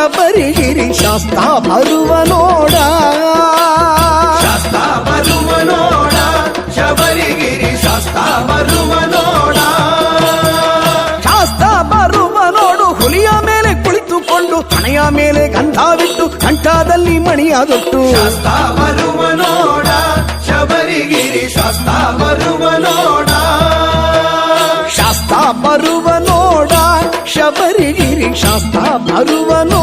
ಶಬರಿಗಿರಿ ಶಾಸ್ತ ಬರುವ ನೋಡ ಶಾಸ್ತ ಬರುವ ನೋಡ ಶಬರಿಗಿರಿ ಶಾಸ್ತ ಬರುವ ನೋಡ ಶಾಸ್ತ ಬರುವ ನೋಡು ಹುಲಿಯ ಮೇಲೆ ಕುಳಿತುಕೊಂಡು ಹಣೆಯ ಮೇಲೆ ಗಂಧವಿಟ್ಟು ಕಂಠದಲ್ಲಿ ಮಣಿಯಾದೊಟ್ಟು ಶಾಸ್ತ ಬರುವ ನೋಡ ಶಬರಿಗಿರಿ ಶಾಸ್ತ ಬರುವ ನೋಡ ಶಾಸ್ತ ಬರುವ ನೋಡ ಶಬರಿಗಿರಿ ಶಾಸ್ತ ಬರುವ ನೋಡ